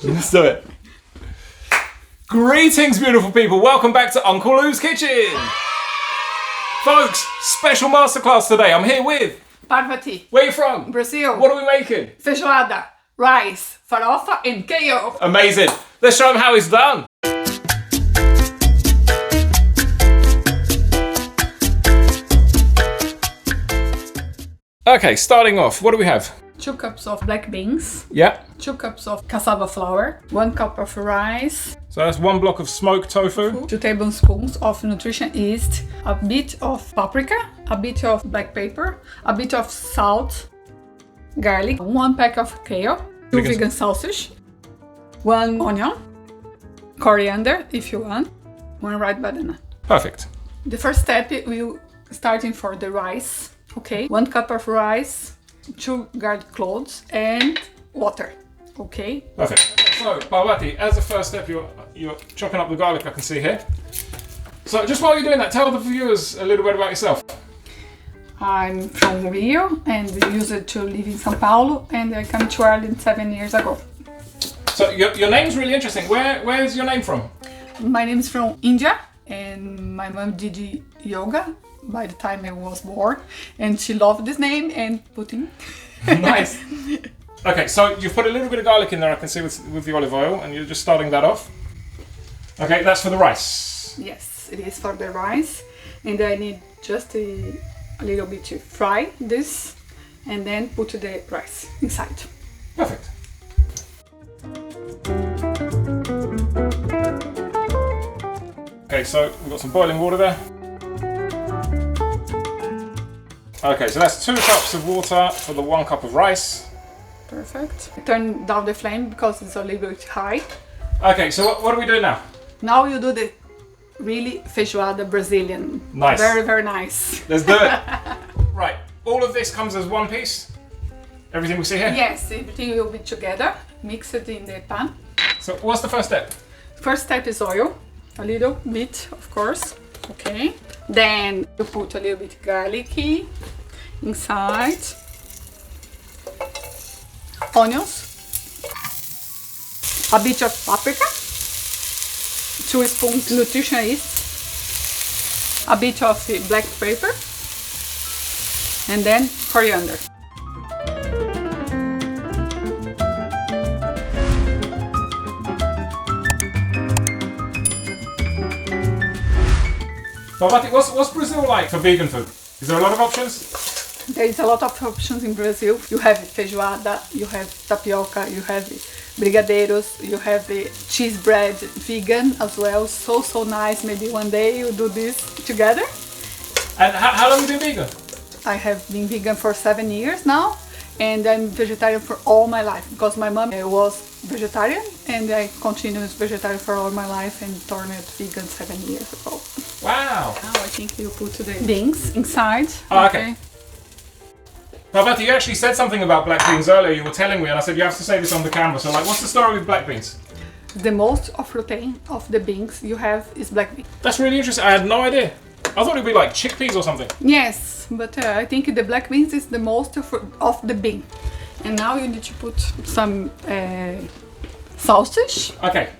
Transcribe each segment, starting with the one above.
Let's do it. Greetings, beautiful people. Welcome back to Uncle Lou's Kitchen. Folks, special masterclass today. I'm here with Parvati. Where are you from? Brazil. What are we making? Feijoada, rice, farofa and kale. Amazing. Let's show them how it's done. Okay, starting off, what do we have? 2 cups of black beans. Yeah. 2 cups of cassava flour. 1 cup of rice. So that's 1 block of smoked tofu. 2 tablespoons of nutrition yeast. A bit of paprika. A bit of black pepper. A bit of salt. Garlic. 1 pack of kale. 2 vegan sausage. 1 onion. Coriander if you want. 1 red banana. Perfect. The first step we'll starting for the rice. Okay, 1 cup of rice, 2 garlic cloves, and water. Okay. Perfect. So, Parvati, as the first step, you're chopping up the garlic. I can see here. So, just while you're doing that, tell the viewers a little bit about yourself. I'm from Rio and used to live in São Paulo, and I came to Ireland 7 years ago. So, your name's really interesting. Where is your name from? My name is from India, and my mom did yoga by the time I was born, and she loved this name and put in. Nice. Okay, so you've put a little bit of garlic in there, I can see with the olive oil, and you're just starting that off. Okay, that's for the rice. Yes, it is for the rice, and I need just a little bit to fry this, and then put the rice inside. Perfect. Okay, so we've got some boiling water there. Okay, so that's 2 cups of water for the 1 cup of rice. Perfect. Turn down the flame because it's a little bit high. Okay, so what do we do now? Now you do the really Feijoada Brazilian. Nice. Very, very nice. Let's do it. Right, all of this comes as one piece? Everything we see here? Yes, everything will be together. Mix it in the pan. So what's the first step? First step is oil. A little bit, of course. Okay. Then you put a little bit garlic inside. Onions. A bit of paprika. 2 spoons nutrition yeast. A bit of black pepper. And then coriander. Parvati, what's Brazil like for vegan food? Is there a lot of options? There is a lot of options in Brazil. You have feijoada, you have tapioca, you have brigadeiros, you have the cheese bread vegan as well. So nice. Maybe one day you do this together. And how long have you been vegan? I have been vegan for 7 years now, and I'm vegetarian for all my life because my mom was vegetarian, and I continued vegetarian for all my life and turned vegan 7 years ago. Wow. Now I think you put the beans inside. Oh, okay. Parvati, you actually said something about black beans earlier. You were telling me, and I said you have to say this on the camera. So, what's the story with black beans? The most of protein of the beans you have is black beans. That's really interesting. I had no idea. I thought it'd be like chickpeas or something. Yes, but I think the black beans is the most of the bean. And now you need to put some sausage. Okay,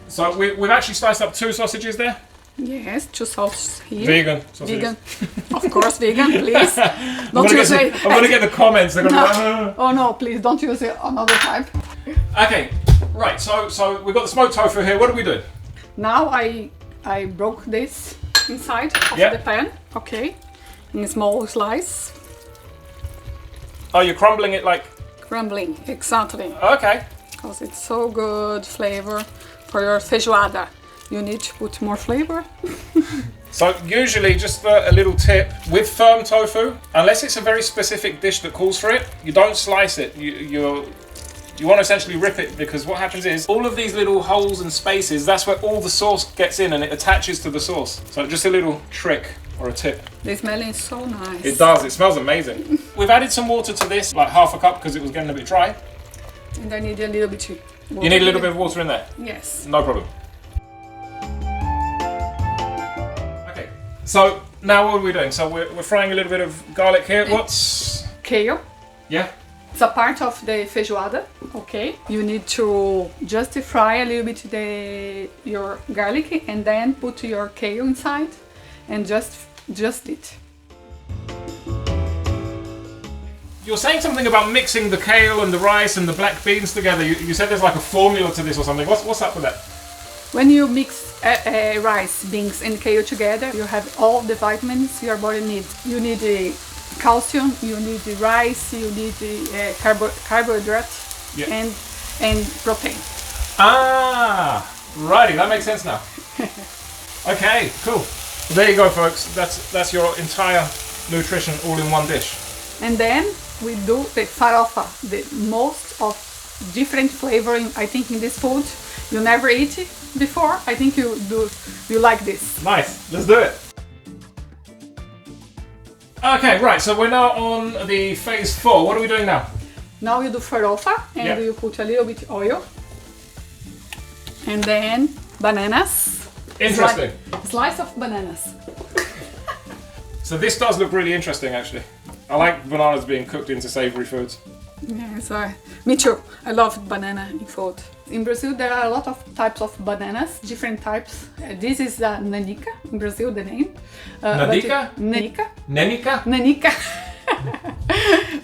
so we've actually sliced up 2 sausages there. Yes, 2 sausages here. Vegan sausages. Vegan, of course, vegan. Please, don't use it. I'm gonna get the comments. They're gonna be like, oh no, please don't use it another type. Okay, right. So we've got the smoked tofu here. What do we do? Now I broke this inside of the pan. Okay, in a small slice. Oh, you're crumbling it like. Crumbling, exactly. Okay. Because it's so good flavor for your feijoada. You need to put more flavor. So usually, just a little tip, with firm tofu, unless it's a very specific dish that calls for it, you don't slice it. You want to essentially rip it, because what happens is, all of these little holes and spaces, that's where all the sauce gets in and it attaches to the sauce. So just a little trick or a tip. The smell is so nice. It does, it smells amazing. We've added some water to this, like half a cup, because it was getting a bit dry. And I need a little bit of water. You need a little bit of water in there? Yes. No problem. So now what are we doing? So we're frying a little bit of garlic here. What's... Kale. Yeah? It's a part of the feijoada, okay? You need to just fry a little bit your garlic and then put your kale inside and just it. You're saying something about mixing the kale and the rice and the black beans together. You said there's like a formula to this or something. What's up with that? When you mix rice, beans and kale together, you have all the vitamins your body needs. You need the calcium, you need the rice, you need the carbohydrate, yeah, and protein. Ah, righty, that makes sense now. Okay, cool. Well, there you go, folks. That's your entire nutrition all in one dish. And then we do the farofa, the most of different flavoring I think in this food. You never eat it before. I think you like this. Nice, let's do it. Okay, right, so we're now on the phase 4. What are we doing now? Now you do farofa and yeah, you put a little bit oil. And then bananas. Interesting. Slice of bananas. So this does look really interesting actually. I like bananas being cooked into savoury foods. Yeah, so me too. I love banana in food. In Brazil there are a lot of types of bananas, different types. This is the nanica in Brazil, the name. Nanica? Nanica. Nanica? Nanica.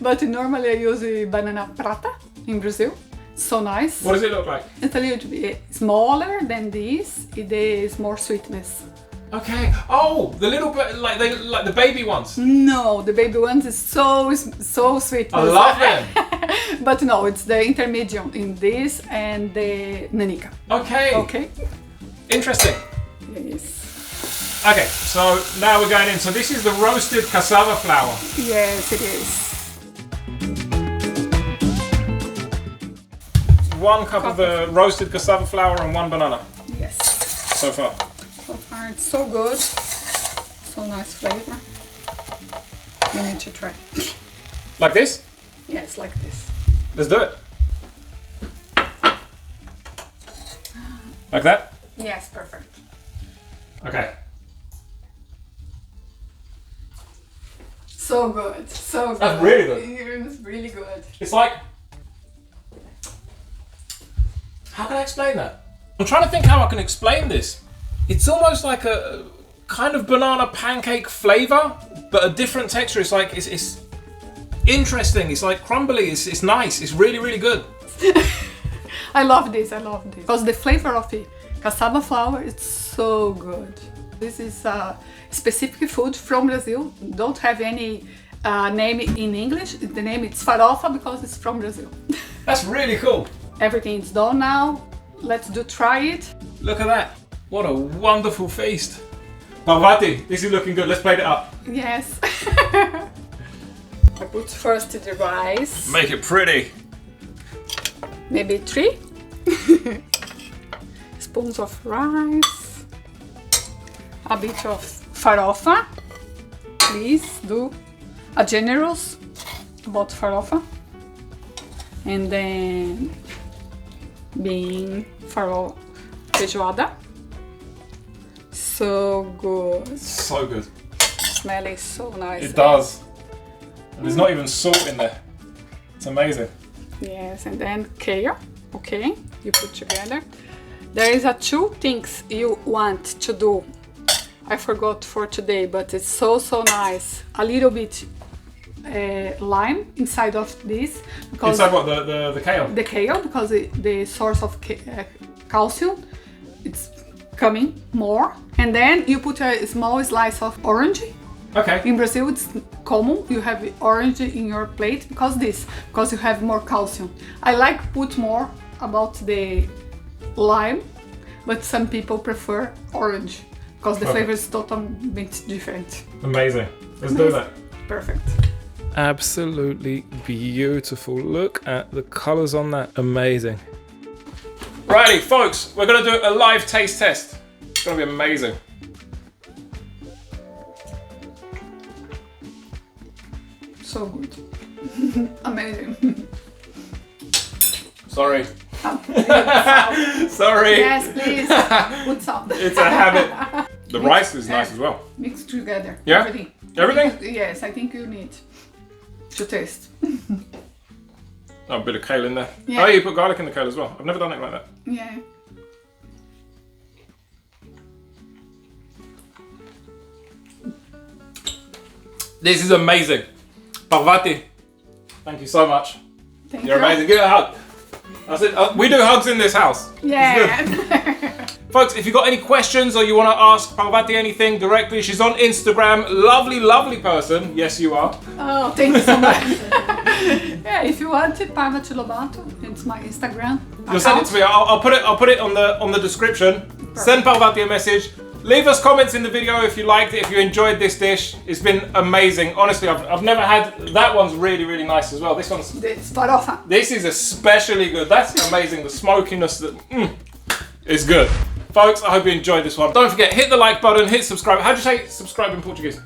But normally I use the banana prata in Brazil. So nice. What does it look like? It's a little bit smaller than this. It is more sweetness. Okay. Oh, the little bit like the baby ones. No, the baby ones is so sweet. I love them. But no, it's the intermediate in this and the nanica. Okay. Okay. Interesting. Yes. Okay, so now we're going in. So this is the roasted cassava flour. Yes, it is. 1 cup of the roasted cassava flour and 1 banana. Yes. So far. So far it's so good. So nice flavor. You need to try. Like this? Yes, like this. Let's do it. Like that? Yes, perfect. Okay. So good. So good. That's really good. It's really good. It's like... How can I explain that? I'm trying to think how I can explain this. It's almost like a kind of banana pancake flavor, but a different texture. It's like, it's interesting. It's like crumbly. It's nice. It's really, really good. I love this. Because the flavor of the cassava flour is so good. This is a specific food from Brazil. Don't have any name in English. The name is farofa because it's from Brazil. That's really cool. Everything is done now. Let's try it. Look at that. What a wonderful feast. Parvati, this is looking good. Let's plate it up. Yes. I put first the rice. Make it pretty. Maybe 3 spoons of rice. A bit of farofa. Please do a generous about farofa. And then bean feijoada. So good. So good. Smelling so nice. It does. And there's not even salt in there. It's amazing. Yes, and then kale. Okay, you put together. There is 2 things you want to do. I forgot for today, but it's so nice. A little bit lime inside of this. Because inside what? The kale? The kale, because the source of calcium, it's coming more. And then you put a small slice of orange. Okay. In Brazil it's common, you have orange in your plate because you have more calcium. I like put more about the lime, but some people prefer orange because the flavor is totally different. Amazing. Let's do that. Perfect. Absolutely beautiful. Look at the colours on that. Amazing. Righty, folks, we're going to do a live taste test. It's going to be amazing. So good. Amazing. Sorry. Salt. Sorry. Yes, please. Put salt. It's a habit. The rice is nice as well. Mix together. Yeah? Everything? Yes, I think you need to taste. Oh, a bit of kale in there. Yeah. Oh, you put garlic in the kale as well. I've never done it like that. Yeah. This is amazing. Parvati, thank you so much. Thank You're you. amazing. Give it a hug. That's it. We do hugs in this house. Yeah. Folks, if you've got any questions or you want to ask Parvati anything directly, she's on Instagram. Lovely, lovely person. Yes, you are. Oh, thank you so much. Yeah, if you want it, Parvati Lobato, it's my Instagram. You'll send it to me. I'll put it on the description. Perfect. Send Parvati a message. Leave us comments in the video if you liked it, if you enjoyed this dish. It's been amazing. Honestly, I've never had, that one's really, really nice as well. This one's... It's farofa. This is especially good. That's amazing. The smokiness is good. Folks, I hope you enjoyed this one. Don't forget, hit the like button, hit subscribe. How do you say subscribe in Portuguese?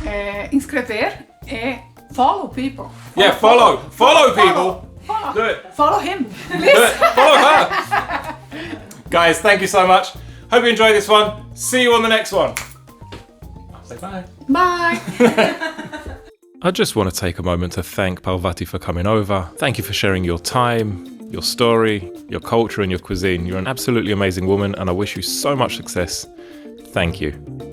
Inscrever e follow people. Yeah, follow people. Follow. Do it. Follow him. Do it. Follow her. Guys, thank you so much. Hope you enjoyed this one. See you on the next one. Say bye. Bye. I just want to take a moment to thank Parvati for coming over. Thank you for sharing your time, your story, your culture and your cuisine. You're an absolutely amazing woman and I wish you so much success. Thank you.